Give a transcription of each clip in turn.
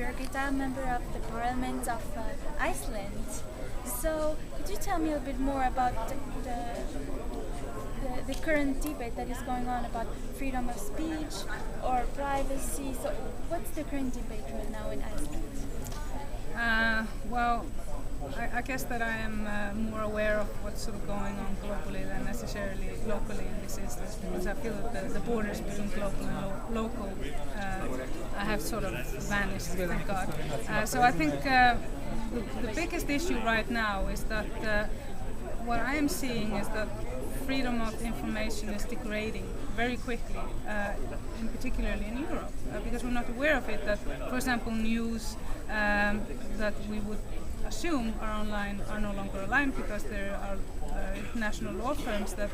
Birgitta, member of the Parliament of Iceland. So, could you tell me a bit more about the current debate that is going on about freedom of speech or privacy? So, what's the current debate right now in Iceland? Well, I guess that I am more aware of what's sort of going on globally than necessarily locally in this instance, because I feel that the borders between global and local have sort of vanished, thank God. So I think the biggest issue right now is that what I am seeing is that freedom of information is degrading very quickly, in particularly in Europe, because we're not aware of it. That, for example, news that we would assume are online are no longer online because there are international law firms that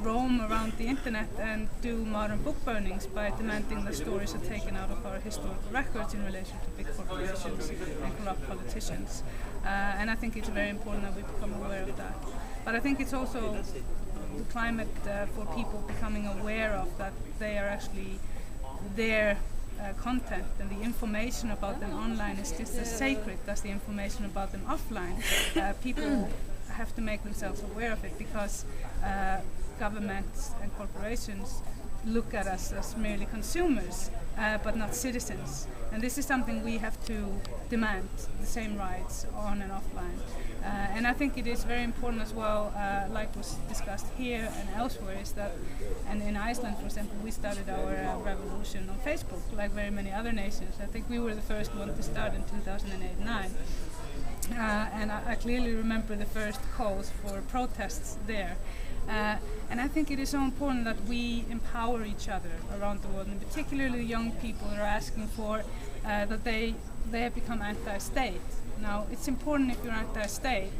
roam around the internet and do modern book burnings by demanding that stories are taken out of our historical records in relation to big corporations and corrupt politicians. And I think it's very important that we become aware of that. But I think it's also the climate for people becoming aware of that they are actually their content and the information about them online is just as sacred as the information about them offline. People have to make themselves aware of it because governments and corporations look at us as merely consumers but not citizens. And this is something we have to demand, the same rights on and offline. And I think it is very important as well, like was discussed here and elsewhere, is that, and in Iceland, for example, we started our revolution on Facebook, like very many other nations. I think we were the first one to start in 2008-9. And I clearly remember the first calls for protests there. And I think it is so important that we empower each other around the world, and particularly young people that are asking for that they have become anti-state. Now, it's important if you're anti-state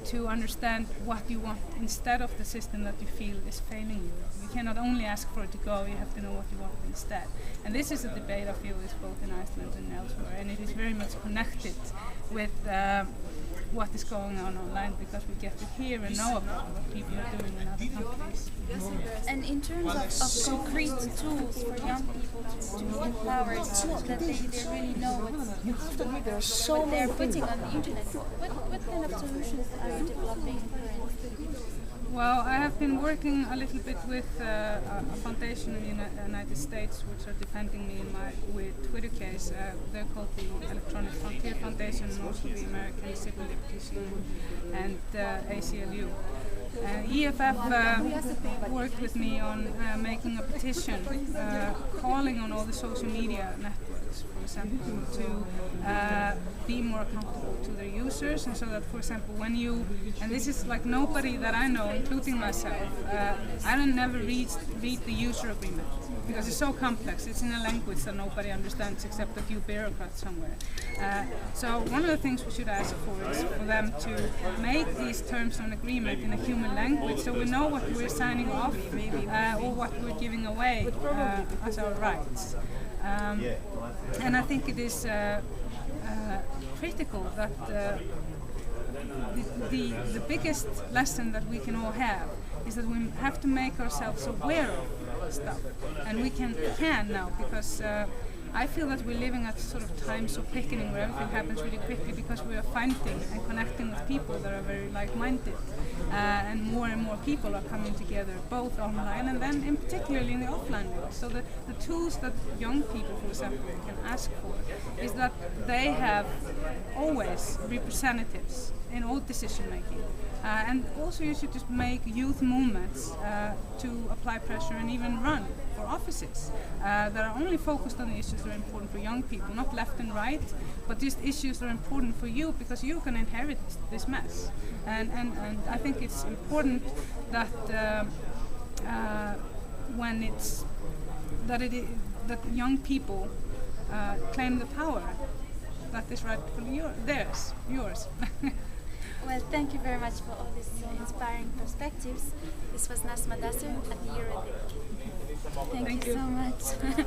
to understand what you want instead of the system that you feel is failing you. You cannot only ask for it to go, you have to know what you want instead. And this is a debate I feel is both in Iceland and elsewhere, and it is very much connected with what is going on online, because we get to hear and know about what people are doing in other countries. And in terms of concrete tools for young people to be empowered, that they really know what they're putting on the internet, what kind of solutions are you developing currently? Well, I have been working a little bit with a foundation in the United States which are defending me in my Twitter case. They're called the Electronic Frontier Foundation, and also the American Civil Liberties Union and ACLU. EFF worked with me on making a petition calling on all the social media networks, for example, to be more accountable to their users, and so that, for example, when you, and this is like nobody that I know, including myself, I don't never read the user agreement because it's so complex. It's in a language that nobody understands except a few bureaucrats somewhere. So one of the things we should ask for is for them to make these terms of agreement in a human language, so we know what we're signing off or what we're giving away as our rights. And I think it is critical that the biggest lesson that we can all have is that we have to make ourselves aware of stuff, and we can now, because I feel that we're living at sort of times of quickening where everything happens really quickly, because we are finding and connecting with people that are very like-minded, and more people are coming together, both online and then in particularly in the offline world. So the tools that young people, for example, can ask for is that they have always representatives in all decision making. And also you should just make youth movements to apply pressure and even run for offices that are only focused on the issues that are important for young people, not left and right, but just issues that are important for you, because you can inherit this mess. And I think it's important that when it's that young people claim the power that is rightfully yours. Well, thank you very much for all these inspiring perspectives. This was Nasma Dasser at the EuroDIG. Thank you so much.